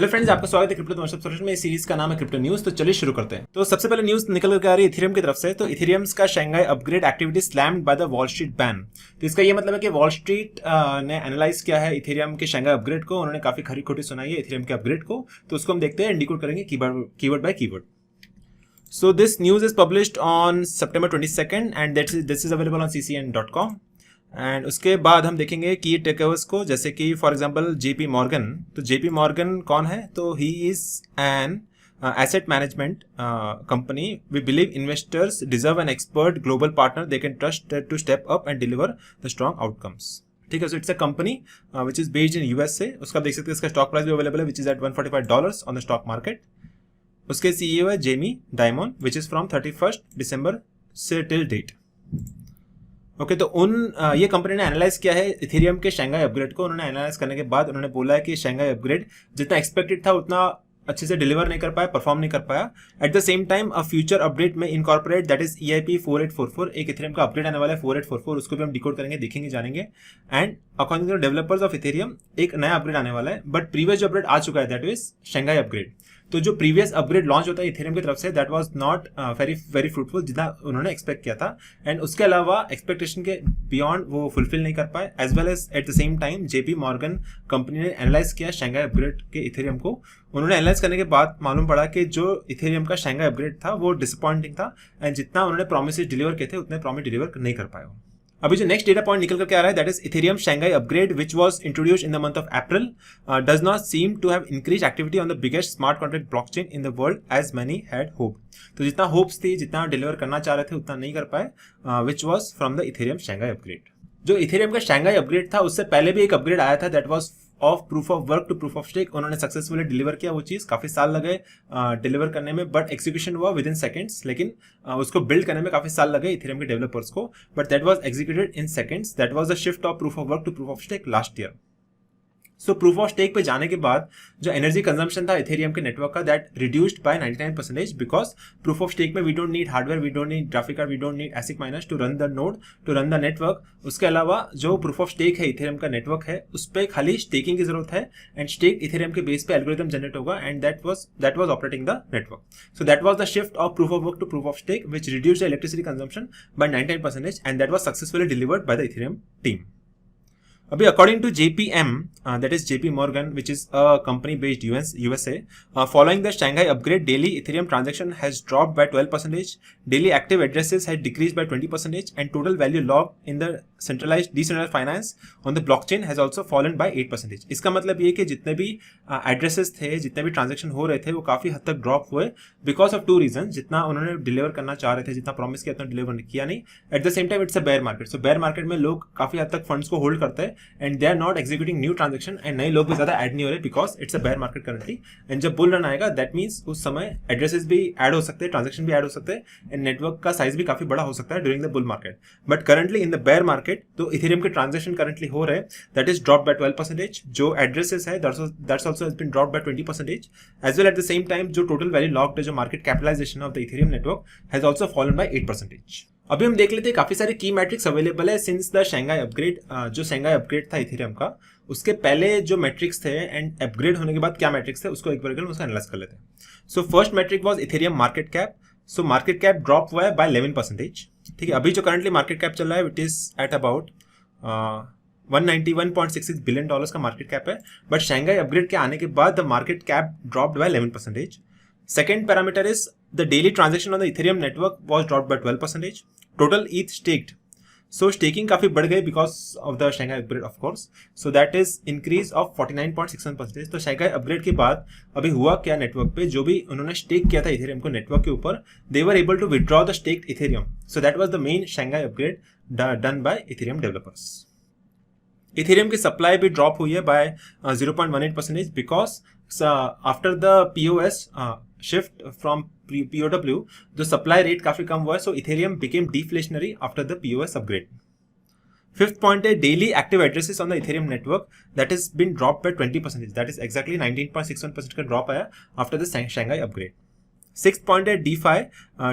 Hello friends, आपका स्वागत है क्रिप्टो सोल्यूशन में। इस सीरीज का नाम है क्रिप्टो न्यूज। तो चलिए शुरू करते हैं। तो सबसे पहले न्यूज निकल कर आ रही है इथेरियम की तरफ से। तो इथेरियम्स का Shanghai upgrade activity slammed by the wall street ban. तो इसका ये मतलब है कि वॉल स्ट्रीट ने एनालाइज किया है इथेरियम के शंघाई अपग्रेड को। उन्होंने काफी खरी खोटी सुनाई है इथेरियम के अपग्रेड को। तो उसको हम देखते हैं, डिकोड करेंगे keyword by keyword. So this news is published on September 22nd and this is available on ccn.com। And उसके बाद हम देखेंगे की टेकओवर्स को, जैसे कि फॉर एग्जांपल जेपी मॉर्गन। तो जेपी मॉर्गन कौन है? तो he is an asset management company. We believe investors deserve an expert global partner they can trust to step up and deliver the strong outcomes. ठीक है, so it's a company which is based in USA. उसका देख सकते हैं, इसका stock price भी available है which is at $145 on the stock market. उसके सीईओ है Jamie Dimon which is from 31 दिसंबर से टिल डेट। ओके, तो ये कंपनी ने एनालाइज किया है इथेरियम के शंघाई अपग्रेड को। उन्होंने एनालाइज करने के बाद उन्होंने बोला है कि शंघाई अपग्रेड जितना एक्सपेक्टेड था उतना अच्छे से डिलीवर नहीं कर पाया, परफॉर्म नहीं कर पाया। Eight the same time a future update में इनकॉर्पोरेट दैट इज EIP 4844। एक इथेरियम का अपग्रेड आने वाला है 4844, उसको भी हम डिकोड करेंगे, देखेंगे, जानेंगे। And according to developers of Ethereum एक नया अपग्रेड आने वाला है, बट प्रीवियस जो अपग्रेड आ चुका है दैट इज शंघाई अपग्रेड। तो जो प्रीवियस अपग्रेड लॉन्च होता है इथेरियम की तरफ say that was not very fruitful जितना उन्होंने एक्सपेक्ट किया था। एंड उसके अलावा एक्सपेक्टेशन के बियॉन्ड वो फुलफिल नहीं कर पाए। As well as at the same time JP Morgan company ने एनालाइज किया शंघाई अपग्रेड के इथेरियम को। उन्होंने एनालाइज करने के बाद मालूम पड़ा कि जो इथेरियम का शंघाई अपग्रेड था वो डिसअपॉइंटिंग था एंड जितना उन्होंने प्रॉमिसेस डिलीवर किए थे उतने प्रॉमिस डिलीवर नहीं कर पाए। अभी जो नेक्स्ट डेटा पॉइंट निकल करके आ रहा है that is Ethereum Shanghai upgrade which was introduced in the month of April does not seem to have increase activity on the biggest smart contract blockchain in the world as many had hope. तो जितना hopes थी, जितना deliver करना चाह रहे थे उतना नहीं कर पाए, which was from the Ethereum Shanghai upgrade. जो इथेरियम का शंघाई अपग्रेड था उससे पहले भी एक अपग्रेड आया था that was of proof of work to proof of stake. उन्होंने सक्सेसफुली डिलीवर किया वो चीज, काफी साल लगे डिलीवर करने में, बट एक्सिक्यूशन हुआ विद इन सेकेंड्स। लेकिन उसको बिल्ड करने में काफी साल लगे इथेरियम के डेवलपर्स को, but that was executed in seconds. That was the shift of proof of work to proof of stake last year. So proof of stake पे जाने के बाद जो एनर्जी कंजम्पशन था इथेरियम के नेटवर्क का that reduced by 99% because proof of stake में we don't need hardware, we don't need graphic card, we don't need ASIC miners to run the node, to run the network. उसके अलावा जो proof of stake है Ethereum का network है उस पर खाली स्टेकिंग की जरूरत है एंड स्टेक इथेरियम के बेस पे एल्गोरिथम जनरेट होगा and that was operating the network. So that was the shift of proof of work to proof of stake which reduced the electricity consumption by 99% and that was successfully delivered by the Ethereum team. अभी according to JPM, that is JP Morgan, which is a company based USA, following the Shanghai upgrade, daily Ethereum transaction has dropped by 12%, daily active addresses had decreased by 20%, and total value logged in the decentralized finance on the blockchain has also fallen by 8%. इसका मतलब ये कि जितने भी addresses थे, जितने भी transaction हो रहे थे वो काफी हद तक ड्रॉप हुए बिकॉज ऑफ 2 रीजन। जितना उन्होंने डिलीवर करना चाह रहे थे, जितना प्रॉमिस किया उतना डिलीवर किया नहीं। At the same time it's a bear market. So bear market में लोग काफी हद तक फंड्स को होल्ड करते हैं and they are not executing new transaction and नए लोग भी ज्यादा ऐड नहीं हो रहे because it's a bear market currently. And जब बुल रन आएगा दैट मीन्स उस समय एड्रेसेस भी ऐड हो सकते हैं, ट्रांजेक्शन भी ऐड हो सकते हैं एंड नेटवर्क का साइज भी काफी बड़ा हो सकता है during the bull market. But currently in the bear market तो इथेरियम के ट्रांजेक्शन करंटली हो रहे दैट इज ड्रॉप बाय 12%। जो एड्रेसेस है that's also has been drop by 20%, as well at the same time जो टोटल वैल्यू लॉक्ड है, जो market capitalisation of the Ethereum network has also fallen by 8%। अभी हम देख लेते हैं, काफी सारे की मैट्रिक्स अवेलेबल है सिंस द शंघाई अपग्रेड। जो शंघाई अपग्रेड था इथेरियम का उसके पहले जो मैट्रिक्स थे एंड अपग्रेड होने के बाद क्या मैट्रिक्स थे उसको एक बार उसका एनालाइज कर लेते हैं। So first metric was Ethereum market cap. So market cap drop हुआ है बाय 11%। ठीक है, अभी जो करंटली मार्केट कैप चल रहा है it is at about $191.66 billion का मार्केट कैप है, बट शंघाई अपग्रेड के आने के बाद the market cap dropped by 11%। Second parameter is the daily transaction on the Ethereum network was dropped by 12%। Total ETH staked, so staking काफी बढ़ गई because of the Shanghai upgrade of course. So that is increase of 49.61%। तो Shanghai upgrade के बाद अभी हुआ क्या network पे, जो भी उन्होंने स्टेक किया था इथेरियम को नेटवर्क के ऊपर, they were able to withdraw the staked Ethereum. So that was the main Shanghai upgrade done by Ethereum developers. Ethereum की सप्लाई भी ड्रॉप हुई है by 0.18% because after the POS shift from POW जो supply rate काफी कम हुआ है। So Ethereum became deflationary after the POS upgrade. Fifth point है daily active addresses on the Ethereum network that is been drop by 20%। That is exactly 19.61% का drop आया after the Shanghai upgrade. Sixth point है DeFi,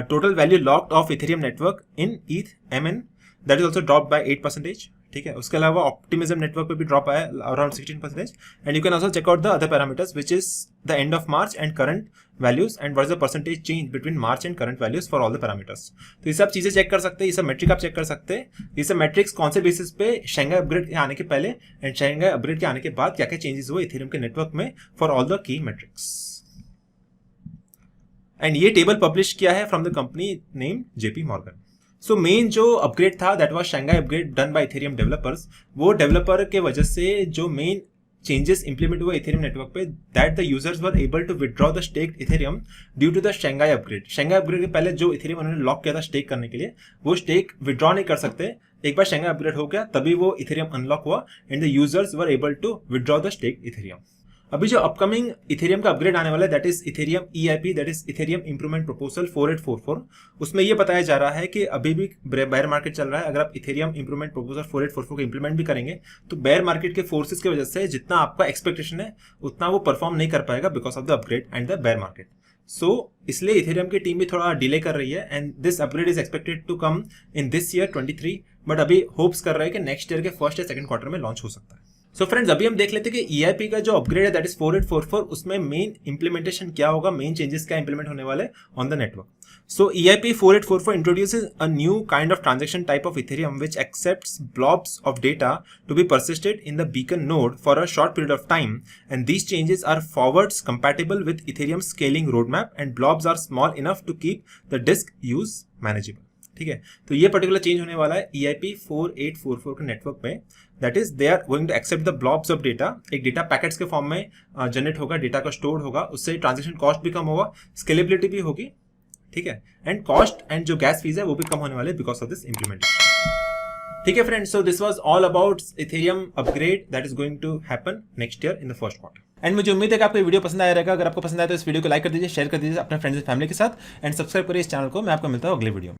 total value locked of Ethereum network in ETH MN that is also drop by 8%। ठीक है। उसके अलावा optimism network पे भी drop आया around 16%। And you can also check out the other parameters which is the end of March and current values and what is the percentage change between March and current values for all the parameters. तो ये सब चीजें check कर सकते हैं, ये सब metric आप चेक कर सकते हैं। ये सब मेट्रिक्स कौन से बेसिस पे शंघाई अपग्रेड के आने के पहले एंड शंघाई अपग्रेड के आने के बाद क्या क्या चेंजेस हुए इथेरियम के नेटवर्क में for all the key metrics. And ये टेबल पब्लिश किया है from the company name JP Morgan. So main जो अपग्रेड था that was Shanghai upgrade done by Ethereum developers. वो डेवलपर के वजह से जो मेन चेंजेस इंप्लीमेंट हुए इथेरियम नेटवर्क पे that the users were able to withdraw the stake Ethereum due to the Shanghai upgrade. Shanghai upgrade के पहले जो इथेरियम उन्होंने लॉक किया था स्टेक करने के लिए, वो स्टेक विड्रॉ नहीं कर सकते। एक बार शंघाई अपग्रेड हो गया तभी वो इथेरियम अनलॉक हुआ and the users were able to withdraw the stake Ethereum. अभी जो अपकमिंग इथेरियम का अपग्रेड आने वाला है that is Ethereum EIP, that is Ethereum improvement proposal 4844। उसमें ये बताया जा रहा है कि अभी भी बेयर मार्केट चल रहा है। अगर आप इथेरियम इंप्रूवमेंट प्रपोजल 4844 को इंप्लीमेंट भी करेंगे तो बेयर मार्केट के फोर्सेस की वजह से जितना आपका एक्सपेक्टेशन है उतना वो परफॉर्म नहीं कर पाएगा because of the upgrade and the bear market. So इसलिए इथेरियम की टीम भी थोड़ा डिले कर रही है and this upgrade is expected to come in this year 23, but अभी होप्स कर रहे हैं कि नेक्स्ट ईयर के फर्स्ट या सेकंड क्वार्टर में लॉन्च हो सकता है। सो फ्रेंड्स अभी हम देख लेते हैं कि EIP का जो अपग्रेड है दैट इज 4844 उसमें मेन इंप्लीमेंटेशन क्या होगा, मेन चेंजेस क्या इंप्लीमेंट होने वाले on the network. So EIP 4844 introduces a new kind of transaction type of Ethereum which accepts blobs of data to be persisted in the beacon node for a short period of time, and these changes are forwards compatible with Ethereum's scaling roadmap and blobs are small enough to keep the disk use manageable। ठीक है, तो ये particular change होने वाला है EIP 4844 के network में। That is they are going to accept the blobs of data. एक डेटा पैकेट्स के फॉर्म में जनरेट होगा, डेटा का स्टोर होगा, उससे ट्रांजेक्शन कॉस्ट भी कम होगा, स्केलेबिलिटी भी होगी। ठीक है, एंड कॉस्ट एंड जो गैस फीस है वो भी कम होने वाले बिकॉज ऑफ दिस इंप्लीमेंटेशन। ठीक है friends, so this was all about Ethereum upgrade that is going to happen next year in the first quarter. And मुझे उम्मीद है कि आपको वीडियो पसंद आया रहेगा। अगर आपको पसंद आया तो इस वीडियो को लाइक कर दीजिए, शेयर कर दीजिए अपने फ्रेंड्स एंड फैमिली के साथ एंड सब्सक्राइब करिए इस चैनल को। मैं आपको मिलता हूँ अगले वीडियो में।